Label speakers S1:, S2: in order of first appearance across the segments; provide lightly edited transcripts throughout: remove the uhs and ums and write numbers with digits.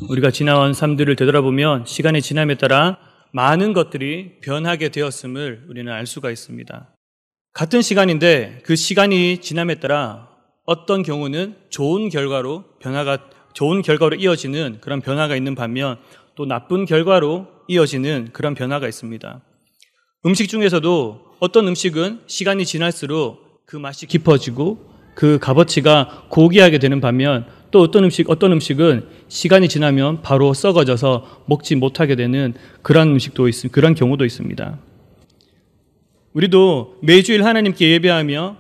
S1: 우리가 지나온 삶들을 되돌아보면 시간이 지남에 따라 많은 것들이 변하게 되었음을 우리는 알 수가 있습니다. 같은 시간인데 그 시간이 지남에 따라 어떤 경우는 좋은 결과로 이어지는 그런 변화가 있는 반면 또 나쁜 결과로 이어지는 그런 변화가 있습니다. 음식 중에서도 어떤 음식은 시간이 지날수록 그 맛이 깊어지고 그 값어치가 고귀하게 되는 반면 또 어떤 음식은 시간이 지나면 바로 썩어져서 먹지 못하게 되는 그런 경우도 있습니다. 우리도 매주일 하나님께 예배하며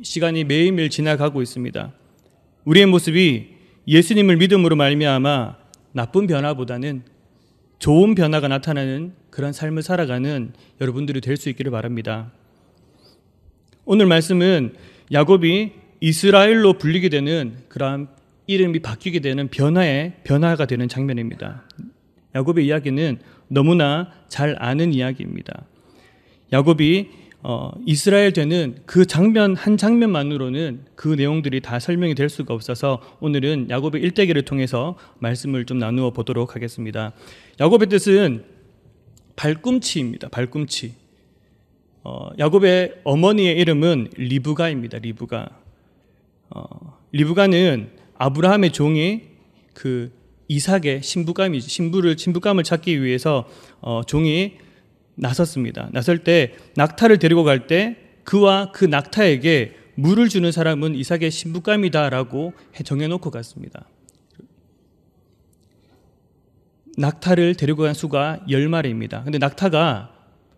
S1: 시간이 매일매일 지나가고 있습니다. 우리의 모습이 예수님을 믿음으로 말미암아 나쁜 변화보다는 좋은 변화가 나타나는 그런 삶을 살아가는 여러분들이 될 수 있기를 바랍니다. 오늘 말씀은 야곱이 이스라엘로 불리게 되는 그런 이름이 바뀌게 되는 변화가 되는 장면입니다. 야곱의 이야기는 너무나 잘 아는 이야기입니다. 야곱이 이스라엘 되는 그 장면 한 장면만으로는 그 내용들이 다 설명이 될 수가 없어서 오늘은 야곱의 일대기를 통해서 말씀을 좀 나누어 보도록 하겠습니다. 야곱의 뜻은 발꿈치입니다. 발꿈치. 야곱의 어머니의 이름은 리브가입니다. 리브가는 아브라함의 종이 그 이삭의 신부감을 찾기 위해서 종이 나섰습니다. 나설 때 낙타를 데리고 갈 때 그와 그 낙타에게 물을 주는 사람은 이삭의 신부감이다라고 정해놓고 갔습니다. 낙타를 데리고 간 수가 10마리입니다. 근데 낙타가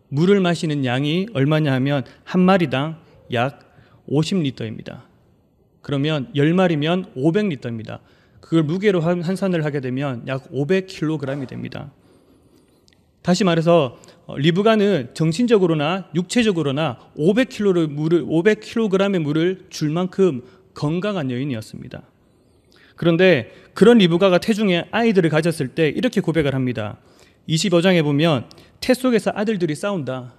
S1: 물을 마시는 양이 얼마냐 하면 한 마리당 약 50리터입니다. 그러면 10마리면 500리터입니다. 그걸 무게로 환산을 하게 되면 약 500kg이 됩니다. 다시 말해서 리브가는 정신적으로나 육체적으로나 500kg의 물을 줄 만큼 건강한 여인이었습니다. 그런데 그런 리브가가 태중에 아이들을 가졌을 때 이렇게 고백을 합니다. 25장에 보면 태 속에서 아들들이 싸운다.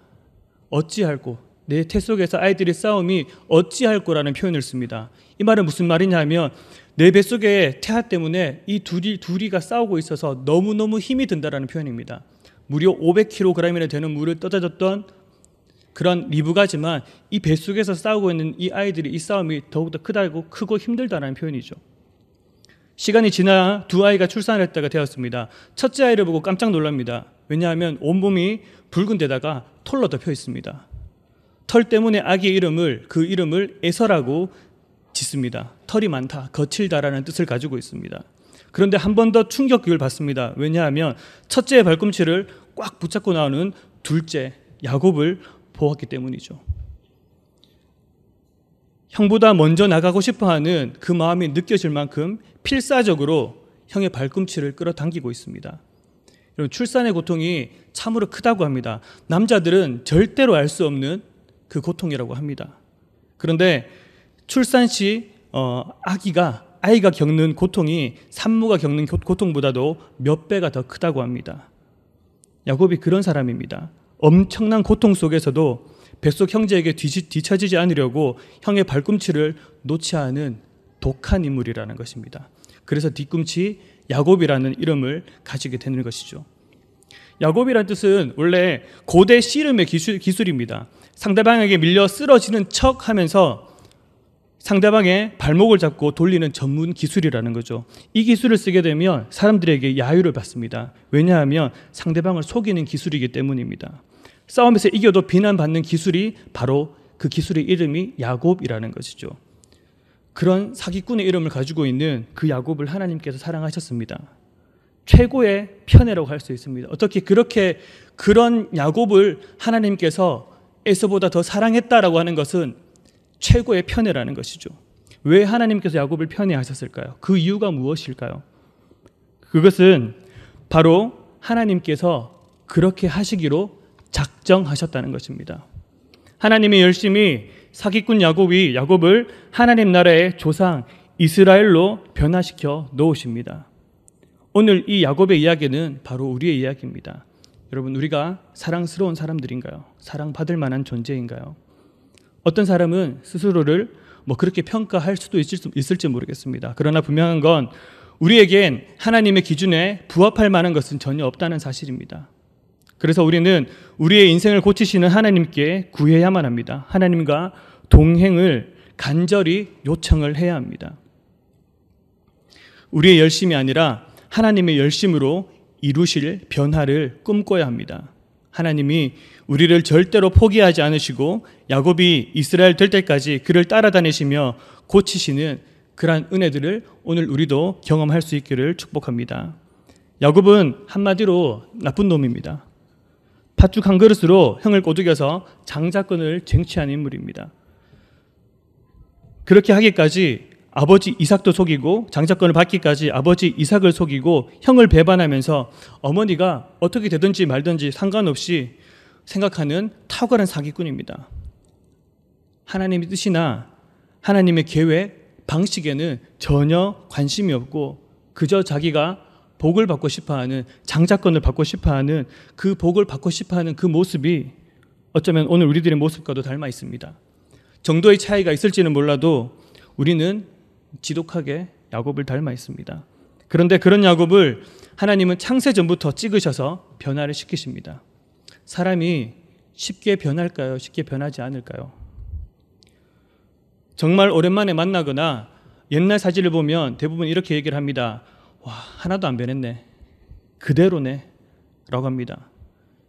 S1: 어찌할꼬? 내 태 속에서 아이들이 싸움이 어찌할꼬라는 표현을 씁니다. 이 말은 무슨 말이냐 하면 내 뱃속에 태아 때문에 이 둘이가 싸우고 있어서 너무너무 힘이 든다라는 표현입니다. 무려 500kg이나 되는 물을 떠다줬던 그런 리브가지만 이 뱃속에서 싸우고 있는 이 아이들이 이 싸움이 더욱더 크고 힘들다라는 표현이죠. 시간이 지나 두 아이가 출산할 때가 되었습니다. 첫째 아이를 보고 깜짝 놀랍니다. 왜냐하면 온몸이 붉은 데다가 털로 덮여 있습니다. 털 때문에 아기의 이름을 에서라고 짓습니다. 털이 많다, 거칠다라는 뜻을 가지고 있습니다. 그런데 한 번 더 충격을 받습니다. 왜냐하면 첫째의 발꿈치를 꽉 붙잡고 나오는 둘째 야곱을 보았기 때문이죠. 형보다 먼저 나가고 싶어하는 그 마음이 느껴질 만큼 필사적으로 형의 발꿈치를 끌어당기고 있습니다. 여러분, 출산의 고통이 참으로 크다고 합니다. 남자들은 절대로 알 수 없는 그 고통이라고 합니다. 그런데 출산 시 아이가 겪는 고통이 산모가 겪는 고통보다도 몇 배가 더 크다고 합니다. 야곱이 그런 사람입니다. 엄청난 고통 속에서도 뱃속 형제에게 뒤처지지 않으려고 형의 발꿈치를 놓지 않은 독한 인물이라는 것입니다. 그래서 뒤꿈치 야곱이라는 이름을 가지게 되는 것이죠. 야곱이라는 뜻은 원래 고대 씨름의 기술입니다. 상대방에게 밀려 쓰러지는 척 하면서 상대방의 발목을 잡고 돌리는 전문 기술이라는 거죠. 이 기술을 쓰게 되면 사람들에게 야유를 받습니다. 왜냐하면 상대방을 속이는 기술이기 때문입니다. 싸움에서 이겨도 비난받는 기술이 바로 그 기술의 이름이 야곱이라는 것이죠. 그런 사기꾼의 이름을 가지고 있는 그 야곱을 하나님께서 사랑하셨습니다. 최고의 편애라고 할 수 있습니다. 어떻게 그런 야곱을 하나님께서 에서보다 더 사랑했다라고 하는 것은 최고의 편애라는 것이죠. 왜 하나님께서 야곱을 편애하셨을까요? 그 이유가 무엇일까요? 그것은 바로 하나님께서 그렇게 하시기로 작정하셨다는 것입니다. 하나님이 열심히 사기꾼 야곱을 하나님 나라의 조상 이스라엘로 변화시켜 놓으십니다. 오늘 이 야곱의 이야기는 바로 우리의 이야기입니다. 여러분, 우리가 사랑스러운 사람들인가요? 사랑받을 만한 존재인가요? 어떤 사람은 스스로를 그렇게 평가할 수도 있을지 모르겠습니다. 그러나 분명한 건 우리에겐 하나님의 기준에 부합할 만한 것은 전혀 없다는 사실입니다. 그래서 우리는 우리의 인생을 고치시는 하나님께 구해야만 합니다. 하나님과 동행을 간절히 요청을 해야 합니다. 우리의 열심이 아니라 하나님의 열심으로 이루실 변화를 꿈꿔야 합니다. 하나님이 우리를 절대로 포기하지 않으시고 야곱이 이스라엘 될 때까지 그를 따라다니시며 고치시는 그러한 은혜들을 오늘 우리도 경험할 수 있기를 축복합니다. 야곱은 한마디로 나쁜 놈입니다. 팥죽 한 그릇으로 형을 꼬드겨서 장자권을 쟁취한 인물입니다. 그렇게 하기까지 아버지 이삭도 속이고 장자권을 받기까지 아버지 이삭을 속이고 형을 배반하면서 어머니가 어떻게 되든지 말든지 상관없이 생각하는 탁월한 사기꾼입니다. 하나님의 뜻이나 하나님의 계획, 방식에는 전혀 관심이 없고 그저 자기가 복을 받고 싶어하는, 장자권을 받고 싶어하는, 그 복을 받고 싶어하는 그 모습이 어쩌면 오늘 우리들의 모습과도 닮아 있습니다. 정도의 차이가 있을지는 몰라도 우리는 지독하게 야곱을 닮아 있습니다. 그런데 그런 야곱을 하나님은 창세전부터 찍으셔서 변화를 시키십니다. 사람이 쉽게 변할까요? 쉽게 변하지 않을까요? 정말 오랜만에 만나거나 옛날 사진을 보면 대부분 이렇게 얘기를 합니다. 와, 하나도 안 변했네. 그대로네. 라고 합니다.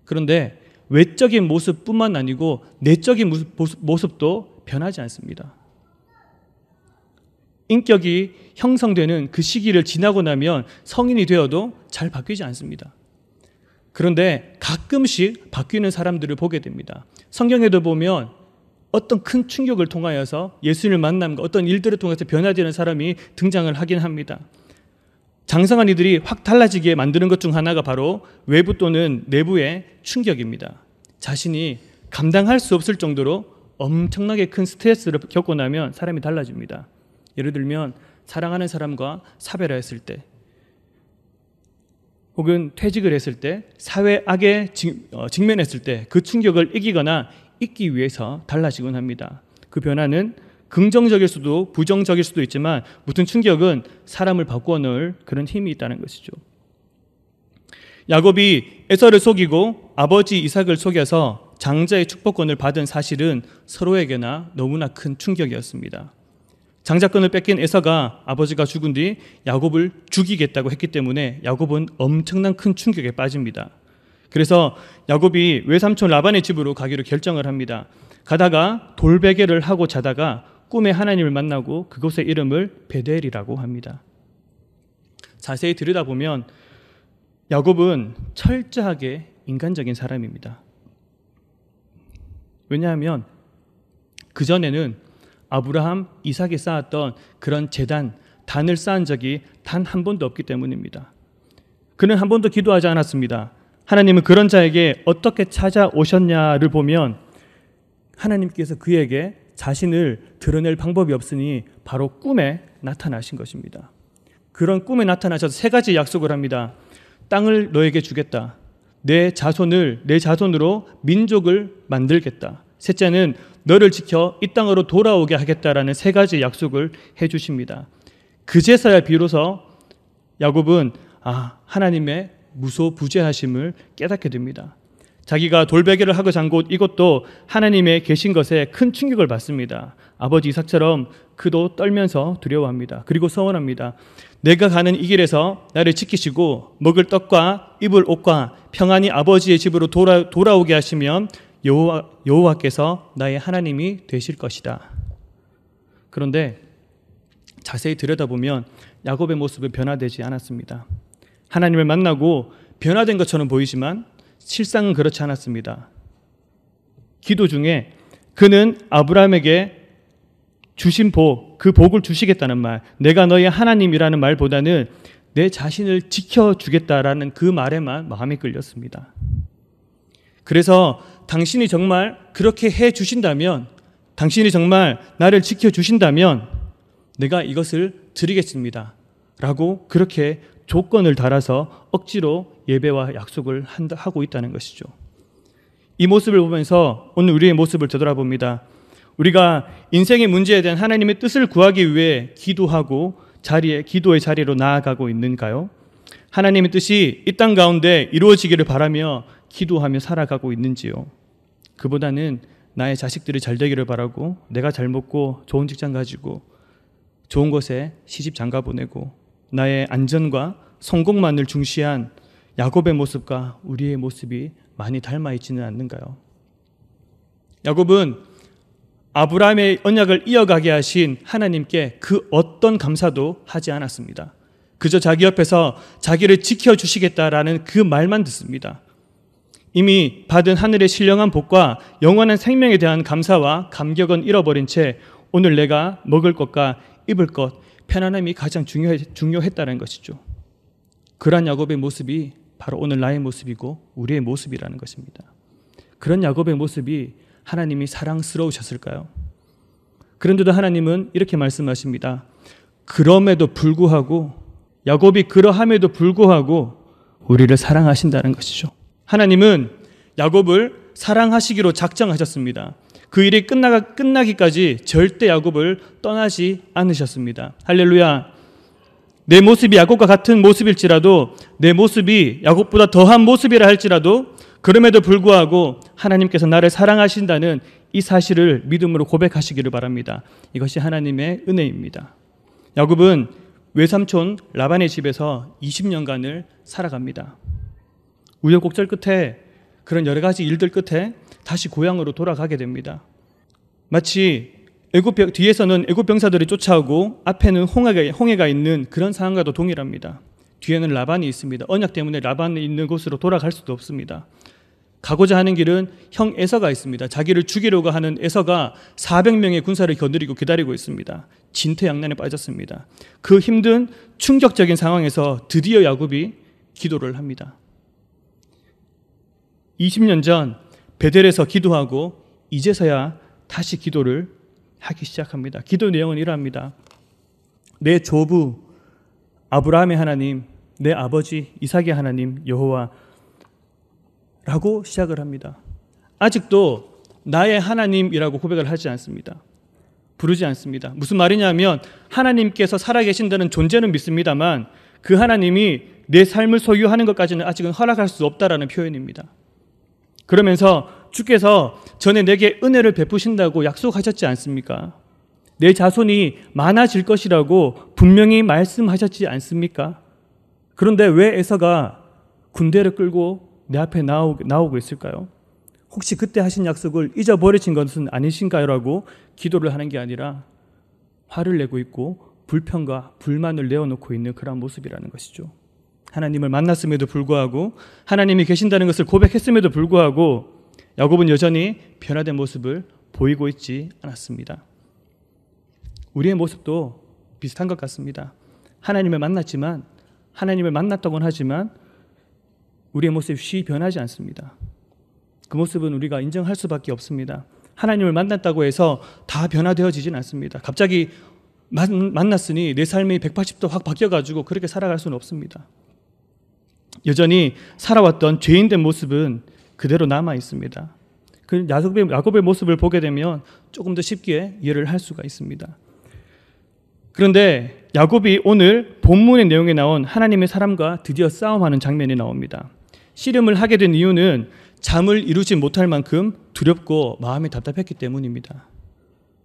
S1: 그런데 외적인 모습뿐만 아니고 내적인 모습도 변하지 않습니다. 인격이 형성되는 그 시기를 지나고 나면 성인이 되어도 잘 바뀌지 않습니다. 그런데 가끔씩 바뀌는 사람들을 보게 됩니다. 성경에도 보면 어떤 큰 충격을 통하여서 예수님을 만남과 어떤 일들을 통해서 변화되는 사람이 등장을 하긴 합니다. 장성한 이들이 확 달라지게 만드는 것 중 하나가 바로 외부 또는 내부의 충격입니다. 자신이 감당할 수 없을 정도로 엄청나게 큰 스트레스를 겪고 나면 사람이 달라집니다. 예를 들면 사랑하는 사람과 사별했을 때, 혹은 퇴직을 했을 때, 사회 악에 직면했을 때 그 충격을 이기거나 잊기 위해서 달라지곤 합니다. 그 변화는 긍정적일 수도 부정적일 수도 있지만 무튼 충격은 사람을 바꾸어 놓을 그런 힘이 있다는 것이죠. 야곱이 에서를 속이고 아버지 이삭을 속여서 장자의 축복권을 받은 사실은 서로에게나 너무나 큰 충격이었습니다. 장자권을 뺏긴 에서가 아버지가 죽은 뒤 야곱을 죽이겠다고 했기 때문에 야곱은 엄청난 큰 충격에 빠집니다. 그래서 야곱이 외삼촌 라반의 집으로 가기로 결정을 합니다. 가다가 돌베개를 하고 자다가 꿈에 하나님을 만나고 그곳의 이름을 베델이라고 합니다. 자세히 들여다보면 야곱은 철저하게 인간적인 사람입니다. 왜냐하면 그전에는 아브라함, 이삭이 쌓았던 그런 단을 쌓은 적이 단 한 번도 없기 때문입니다. 그는 한 번도 기도하지 않았습니다. 하나님은 그런 자에게 어떻게 찾아오셨냐를 보면 하나님께서 그에게 자신을 드러낼 방법이 없으니 바로 꿈에 나타나신 것입니다. 그런 꿈에 나타나셔서 세 가지 약속을 합니다. 땅을 너에게 주겠다. 내 자손으로 민족을 만들겠다. 셋째는 너를 지켜 이 땅으로 돌아오게 하겠다라는 세 가지 약속을 해주십니다. 그제서야 비로소 야곱은 하나님의 무소부재하심을 깨닫게 됩니다. 자기가 돌베개를 하고 잔 곳 이것도 하나님의 계신 것에 큰 충격을 받습니다. 아버지 이삭처럼 그도 떨면서 두려워합니다. 그리고 소원합니다. 내가 가는 이 길에서 나를 지키시고 먹을 떡과 입을 옷과 평안히 아버지의 집으로 돌아오게 하시면 여호와께서 나의 하나님이 되실 것이다. 그런데 자세히 들여다보면 야곱의 모습은 변화되지 않았습니다. 하나님을 만나고 변화된 것처럼 보이지만 실상은 그렇지 않았습니다. 기도 중에 그는 아브라함에게 주신 그 복을 주시겠다는 말, 내가 너의 하나님이라는 말보다는 내 자신을 지켜주겠다라는 그 말에만 마음이 끌렸습니다. 그래서 당신이 정말 그렇게 해주신다면, 당신이 정말 나를 지켜주신다면 내가 이것을 드리겠습니다 라고 그렇게 조건을 달아서 억지로 예배와 약속을 하고 있다는 것이죠. 이 모습을 보면서 오늘 우리의 모습을 되돌아봅니다. 우리가 인생의 문제에 대한 하나님의 뜻을 구하기 위해 기도하고 자리에, 기도의 자리로 나아가고 있는가요? 하나님의 뜻이 이 땅 가운데 이루어지기를 바라며 기도하며 살아가고 있는지요? 그보다는 나의 자식들이 잘 되기를 바라고, 내가 잘 먹고 좋은 직장 가지고 좋은 곳에 시집 장가 보내고 나의 안전과 성공만을 중시한 야곱의 모습과 우리의 모습이 많이 닮아 있지는 않는가요? 야곱은 아브라함의 언약을 이어가게 하신 하나님께 그 어떤 감사도 하지 않았습니다. 그저 자기 옆에서 자기를 지켜주시겠다라는 그 말만 듣습니다. 이미 받은 하늘의 신령한 복과 영원한 생명에 대한 감사와 감격은 잃어버린 채 오늘 내가 먹을 것과 입을 것, 편안함이 가장 중요했다는 것이죠. 그러한 야곱의 모습이 바로 오늘 나의 모습이고 우리의 모습이라는 것입니다. 그런 야곱의 모습이 하나님이 사랑스러우셨을까요? 그런데도 하나님은 이렇게 말씀하십니다. 그럼에도 불구하고, 야곱이 그러함에도 불구하고 우리를 사랑하신다는 것이죠. 하나님은 야곱을 사랑하시기로 작정하셨습니다. 그 일이 끝나기까지 절대 야곱을 떠나지 않으셨습니다. 할렐루야. 내 모습이 야곱과 같은 모습일지라도, 내 모습이 야곱보다 더한 모습이라 할지라도, 그럼에도 불구하고 하나님께서 나를 사랑하신다는 이 사실을 믿음으로 고백하시기를 바랍니다. 이것이 하나님의 은혜입니다. 야곱은 외삼촌 라반의 집에서 20년간을 살아갑니다. 우여곡절 끝에, 그런 여러 가지 일들 끝에 다시 고향으로 돌아가게 됩니다. 마치 뒤에서는 애굽 병사들이 쫓아오고 앞에는 홍해가 있는 그런 상황과도 동일합니다. 뒤에는 라반이 있습니다. 언약 때문에 라반이 있는 곳으로 돌아갈 수도 없습니다. 가고자 하는 길은 형 에서가 있습니다. 자기를 죽이려고 하는 에서가 400명의 군사를 거느리고 기다리고 있습니다. 진퇴양난에 빠졌습니다. 그 힘든 충격적인 상황에서 드디어 야곱이 기도를 합니다. 20년 전 베델에서 기도하고 이제서야 다시 기도를 하기 시작합니다. 기도 내용은 이러합니다. 내 조부 아브라함의 하나님, 내 아버지 이삭의 하나님 여호와 라고 시작을 합니다. 아직도 나의 하나님이라고 고백을 하지 않습니다. 부르지 않습니다. 무슨 말이냐면 하나님께서 살아계신다는 존재는 믿습니다만 그 하나님이 내 삶을 소유하는 것까지는 아직은 허락할 수 없다라는 표현입니다. 그러면서 주께서 전에 내게 은혜를 베푸신다고 약속하셨지 않습니까? 내 자손이 많아질 것이라고 분명히 말씀하셨지 않습니까? 그런데 왜 에서가 군대를 끌고 내 앞에 나오고 있을까요? 혹시 그때 하신 약속을 잊어버리신 것은 아니신가요? 라고 기도를 하는 게 아니라 화를 내고 있고 불평과 불만을 내어놓고 있는 그런 모습이라는 것이죠. 하나님을 만났음에도 불구하고, 하나님이 계신다는 것을 고백했음에도 불구하고 야곱은 여전히 변화된 모습을 보이고 있지 않았습니다. 우리의 모습도 비슷한 것 같습니다. 하나님을 만났다고는 하지만 우리의 모습이 변하지 않습니다. 그 모습은 우리가 인정할 수밖에 없습니다. 하나님을 만났다고 해서 다 변화되어지진 않습니다. 갑자기 만났으니 내 삶이 180도 확 바뀌어가지고 그렇게 살아갈 수는 없습니다. 여전히 살아왔던 죄인된 모습은 그대로 남아 있습니다. 그 야곱의 모습을 보게 되면 조금 더 쉽게 이해를 할 수가 있습니다. 그런데 야곱이 오늘 본문의 내용에 나온 하나님의 사람과 드디어 싸움하는 장면이 나옵니다. 씨름을 하게 된 이유는 잠을 이루지 못할 만큼 두렵고 마음이 답답했기 때문입니다.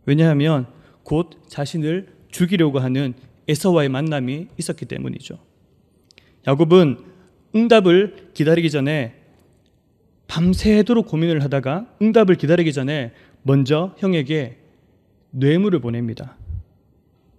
S1: 왜냐하면 곧 자신을 죽이려고 하는 에서와의 만남이 있었기 때문이죠. 야곱은 응답을 기다리기 전에 밤새도록 고민을 하다가 응답을 기다리기 전에 먼저 형에게 뇌물을 보냅니다.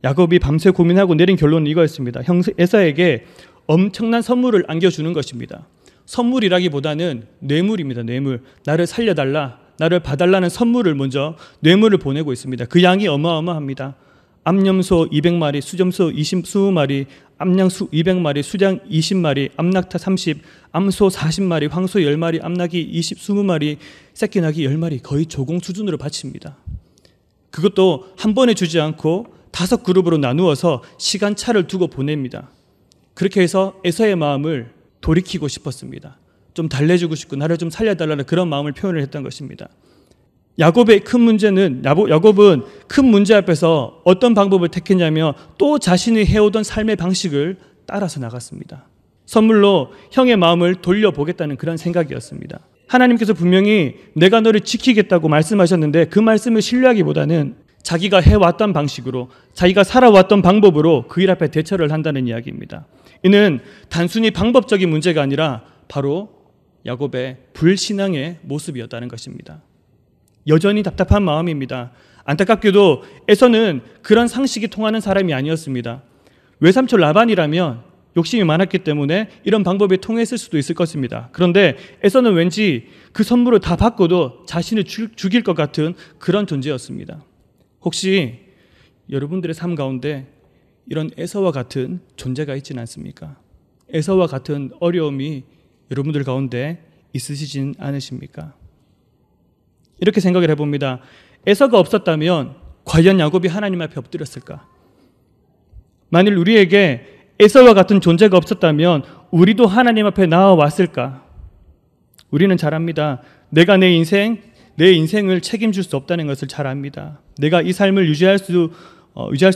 S1: 야곱이 밤새 고민하고 내린 결론은 이거였습니다. 형 에서에게 엄청난 선물을 안겨주는 것입니다. 선물이라기보다는 뇌물입니다. 뇌물. 나를 살려달라, 나를 봐달라는 선물을 먼저 뇌물을 보내고 있습니다. 그 양이 어마어마합니다. 암염소 200마리, 수점소 20마리, 암양수 200마리, 수장 20마리, 암낙타 30, 암소 40마리, 황소 10마리, 암낙이 20마리, 새끼낙이 10마리, 거의 조공 수준으로 바칩니다. 그것도 한 번에 주지 않고 5그룹으로 나누어서 시간차를 두고 보냅니다. 그렇게 해서 에서의 마음을 돌이키고 싶었습니다. 좀 달래주고 싶고 나를 좀 살려달라는 그런 마음을 표현을 했던 것입니다. 야곱의 큰 문제는 야곱은 큰 문제 앞에서 어떤 방법을 택했냐면 또 자신이 해오던 삶의 방식을 따라서 나갔습니다. 선물로 형의 마음을 돌려보겠다는 그런 생각이었습니다. 하나님께서 분명히 내가 너를 지키겠다고 말씀하셨는데 그 말씀을 신뢰하기보다는 자기가 해왔던 방식으로 자기가 살아왔던 방법으로 그 일 앞에 대처를 한다는 이야기입니다. 이는 단순히 방법적인 문제가 아니라 바로 야곱의 불신앙의 모습이었다는 것입니다. 여전히 답답한 마음입니다. 안타깝게도 에서는 그런 상식이 통하는 사람이 아니었습니다. 외삼촌 라반이라면 욕심이 많았기 때문에 이런 방법이 통했을 수도 있을 것입니다. 그런데 에서는 왠지 그 선물을 다 받고도 자신을 죽일 것 같은 그런 존재였습니다. 혹시 여러분들의 삶 가운데 이런 에서와 같은 존재가 있지는 않습니까? 에서와 같은 어려움이 여러분들 가운데 있으시진 않으십니까? 이렇게 생각을 해봅니다. 에서가 없었다면 과연 야곱이 하나님 앞에 엎드렸을까? 만일 우리에게 에서와 같은 존재가 없었다면 우리도 하나님 앞에 나와왔을까? 우리는 잘 압니다. 내가 내 인생을 책임질 수 없다는 것을 잘 압니다. 내가 이 삶을 유지할 수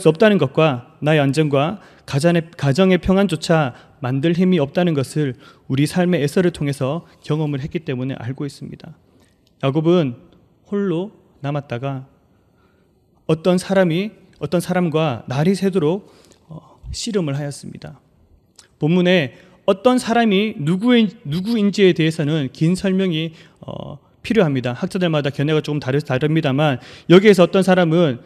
S1: 없다는 것과 나의 안정과 가정의 평안조차 만들 힘이 없다는 것을 우리 삶의 에서를 통해서 경험을 했기 때문에 알고 있습니다. 야곱은 홀로 남았다가 어떤 사람과 날이 새도록 씨름을 하였습니다. 본문에 어떤 사람이 누구인지에 대해서는 긴 설명이 필요합니다. 학자들마다 견해가 조금 다릅니다만 여기에서 어떤 사람은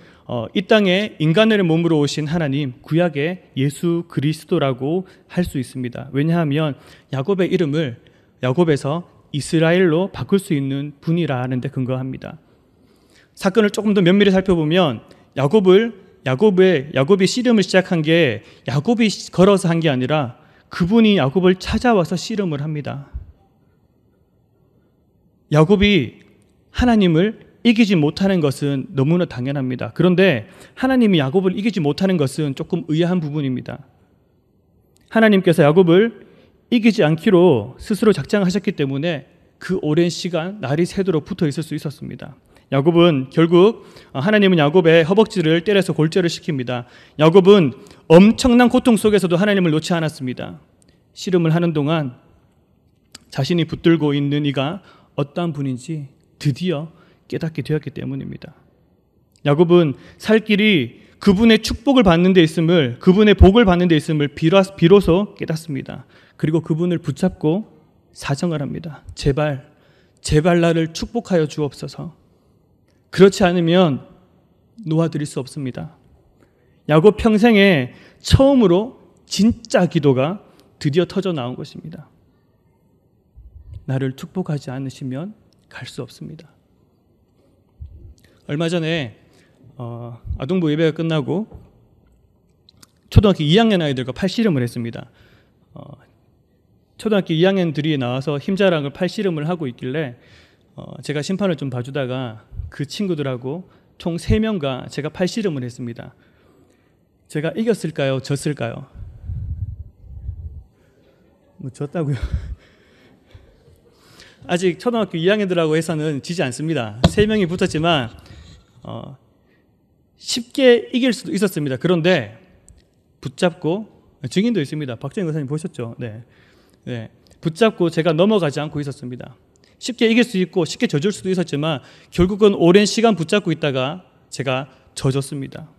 S1: 이 땅에 인간의 몸으로 오신 하나님, 구약의 예수 그리스도라고 할 수 있습니다. 왜냐하면 야곱의 이름을 야곱에서 이스라엘로 바꿀 수 있는 분이라는 데 근거합니다. 사건을 조금 더 면밀히 살펴보면 야곱이 씨름을 시작한 게 야곱이 걸어서 한 게 아니라 그분이 야곱을 찾아와서 씨름을 합니다. 야곱이 하나님을 이기지 못하는 것은 너무나 당연합니다. 그런데 하나님이 야곱을 이기지 못하는 것은 조금 의아한 부분입니다. 하나님께서 야곱을 이기지 않기로 스스로 작정하셨기 때문에 그 오랜 시간 날이 새도록 붙어 있을 수 있었습니다. 야곱은 결국 하나님은 야곱의 허벅지를 때려서 골절을 시킵니다. 야곱은 엄청난 고통 속에서도 하나님을 놓지 않았습니다. 씨름을 하는 동안 자신이 붙들고 있는 이가 어떠한 분인지 드디어 깨닫게 되었기 때문입니다. 야곱은 살 길이 그분의 축복을 받는 데 있음을, 그분의 복을 받는 데 있음을 비로소 깨닫습니다. 그리고 그분을 붙잡고 사정을 합니다. 제발 나를 축복하여 주옵소서. 그렇지 않으면 놓아드릴 수 없습니다. 야곱 평생에 처음으로 진짜 기도가 드디어 터져 나온 것입니다. 나를 축복하지 않으시면 갈 수 없습니다. 얼마 전에 아동부 예배가 끝나고 초등학교 2학년 아이들과 팔씨름을 했습니다. 초등학교 2학년들이 나와서 힘자랑을 팔씨름을 하고 있길래 제가 심판을 좀 봐주다가 그 친구들하고 총 3명과 제가 팔씨름을 했습니다. 제가 이겼을까요? 졌을까요? 졌다고요. 아직 초등학교 2학년들하고 해서는 지지 않습니다. 3명이 붙었지만 쉽게 이길 수도 있었습니다. 그런데 붙잡고, 증인도 있습니다. 박정희 의사님 보셨죠? 네. 붙잡고 제가 넘어가지 않고 있었습니다. 쉽게 이길 수 있고 쉽게 져줄 수도 있었지만 결국은 오랜 시간 붙잡고 있다가 제가 져줬습니다.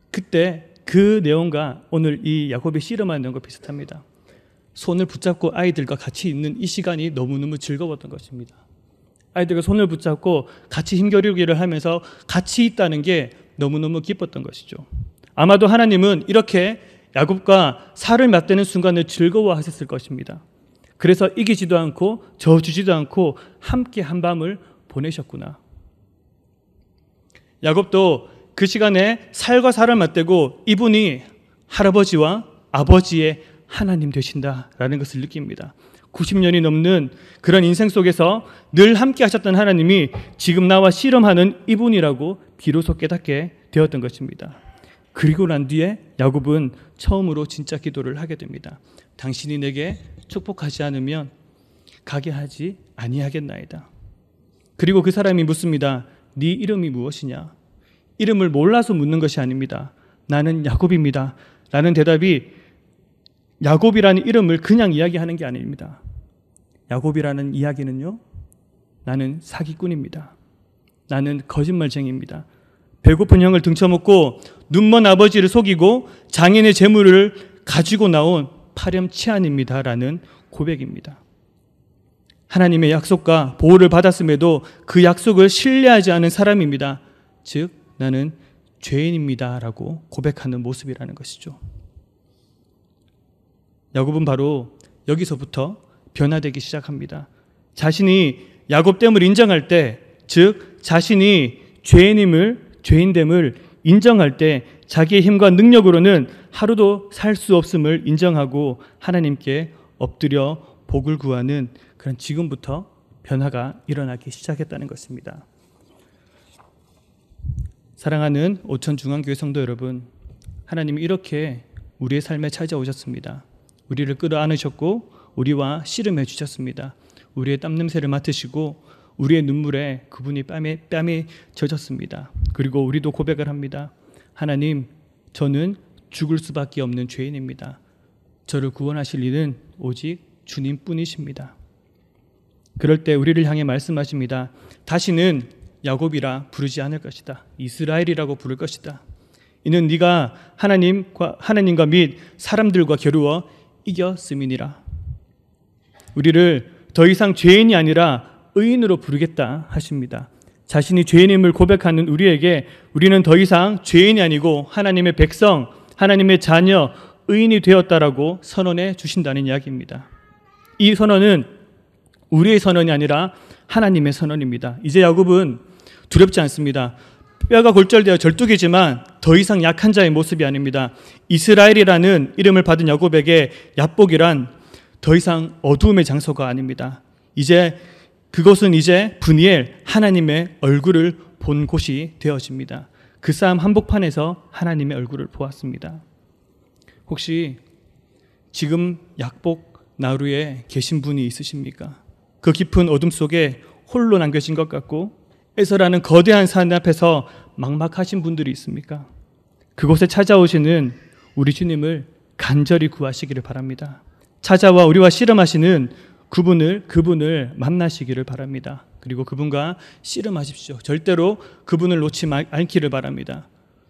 S1: 그때 그 내용과 오늘 이 야곱이 씨름하는 내용과 비슷합니다. 손을 붙잡고 아이들과 같이 있는 이 시간이 너무너무 즐거웠던 것입니다. 아이들과 손을 붙잡고 같이 힘겨루기를 하면서 같이 있다는 게 너무너무 기뻤던 것이죠. 아마도 하나님은 이렇게 야곱과 살을 맞대는 순간을 즐거워하셨을 것입니다. 그래서 이기지도 않고 져주지도 않고 함께 한 밤을 보내셨구나. 야곱도 그 시간에 살과 살을 맞대고 이분이 할아버지와 아버지의 하나님 되신다라는 것을 느낍니다. 90년이 넘는 그런 인생 속에서 늘 함께 하셨던 하나님이 지금 나와 씨름하는 이분이라고 비로소 깨닫게 되었던 것입니다. 그리고 난 뒤에 야곱은 처음으로 진짜 기도를 하게 됩니다. 당신이 내게 축복하지 않으면 가게 하지 아니하겠나이다. 그리고 그 사람이 묻습니다. 네 이름이 무엇이냐? 이름을 몰라서 묻는 것이 아닙니다. 나는 야곱입니다. 라는 대답이 야곱이라는 이름을 그냥 이야기하는 게 아닙니다. 야곱이라는 이야기는요, 나는 사기꾼입니다. 나는 거짓말쟁이입니다. 배고픈 형을 등쳐먹고 눈먼 아버지를 속이고 장인의 재물을 가지고 나온 파렴치한입니다. 라는 고백입니다. 하나님의 약속과 보호를 받았음에도 그 약속을 신뢰하지 않은 사람입니다. 즉 나는 죄인입니다. 라고 고백하는 모습이라는 것이죠. 야곱은 바로 여기서부터 변화되기 시작합니다. 자신이 야곱됨을 인정할 때, 즉 자신이 죄인됨을 인정할 때 자기의 힘과 능력으로는 하루도 살 수 없음을 인정하고 하나님께 엎드려 복을 구하는 그런 지금부터 변화가 일어나기 시작했다는 것입니다. 사랑하는 오천중앙교회 성도 여러분, 하나님이 이렇게 우리의 삶에 찾아오셨습니다. 우리를 끌어안으셨고 우리와 씨름해 주셨습니다. 우리의 땀 냄새를 맡으시고 우리의 눈물에 그분이 뺨에 젖었습니다. 그리고 우리도 고백을 합니다. 하나님, 저는 죽을 수밖에 없는 죄인입니다. 저를 구원하실 이는 오직 주님뿐이십니다. 그럴 때 우리를 향해 말씀하십니다. 다시는 야곱이라 부르지 않을 것이다. 이스라엘이라고 부를 것이다. 이는 네가 하나님과 및 사람들과 겨루어 이겼음이니라. 우리를 더 이상 죄인이 아니라 의인으로 부르겠다 하십니다. 자신이 죄인임을 고백하는 우리에게 우리는 더 이상 죄인이 아니고 하나님의 백성, 하나님의 자녀, 의인이 되었다라고 선언해 주신다는 이야기입니다. 이 선언은 우리의 선언이 아니라 하나님의 선언입니다. 이제 야곱은 두렵지 않습니다. 뼈가 골절되어 절뚝이지만 더 이상 약한 자의 모습이 아닙니다. 이스라엘이라는 이름을 받은 야곱에게 야복이란 더 이상 어두움의 장소가 아닙니다. 그것은 이제 브니엘, 하나님의 얼굴을 본 곳이 되어집니다. 그 싸움 한복판에서 하나님의 얼굴을 보았습니다. 혹시 지금 약복 나루에 계신 분이 있으십니까? 그 깊은 어둠 속에 홀로 남겨진 것 같고 에서라는 거대한 산 앞에서 막막하신 분들이 있습니까? 그곳에 찾아오시는 우리 주님을 간절히 구하시기를 바랍니다. 찾아와 우리와 씨름하시는 그분을 만나시기를 바랍니다. 그리고 그분과 씨름하십시오. 절대로 그분을 놓지 않기를 바랍니다.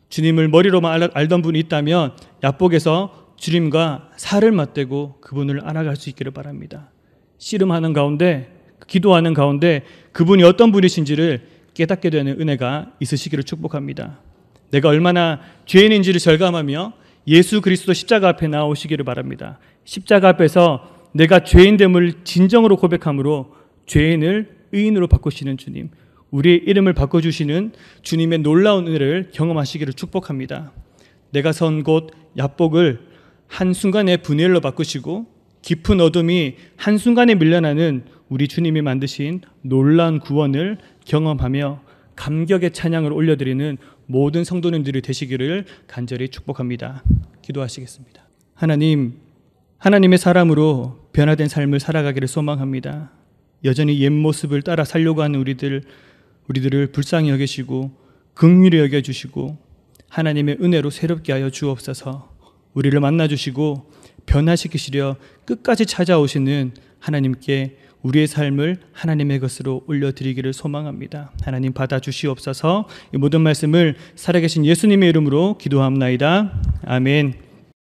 S1: 주님을 머리로만 알던 분이 있다면 야복에서 주님과 살을 맞대고 그분을 알아갈 수 있기를 바랍니다. 씨름하는 가운데, 기도하는 가운데 그분이 어떤 분이신지를 깨닫게 되는 은혜가 있으시기를 축복합니다. 내가 얼마나 죄인인지를 절감하며 예수 그리스도 십자가 앞에 나오시기를 바랍니다. 십자가 앞에서 내가 죄인됨을 진정으로 고백함으로 죄인을 의인으로 바꾸시는 주님, 우리의 이름을 바꿔주시는 주님의 놀라운 은혜를 경험하시기를 축복합니다. 내가 선 곳 야복을 한순간에 분열로 바꾸시고 깊은 어둠이 한순간에 밀려나는 우리 주님이 만드신 놀라운 구원을 경험하며 감격의 찬양을 올려드리는 모든 성도님들이 되시기를 간절히 축복합니다. 기도하시겠습니다. 하나님, 하나님의 사람으로 변화된 삶을 살아가기를 소망합니다. 여전히 옛 모습을 따라 살려고 하는 우리들을 불쌍히 여기시고 긍휼히 여겨주시고 하나님의 은혜로 새롭게 하여 주옵소서. 우리를 만나주시고 변화시키시려 끝까지 찾아오시는 하나님께 우리의 삶을 하나님의 것으로 올려드리기를 소망합니다. 하나님 받아주시옵소서. 이 모든 말씀을 살아계신 예수님의 이름으로 기도합나이다. 아멘.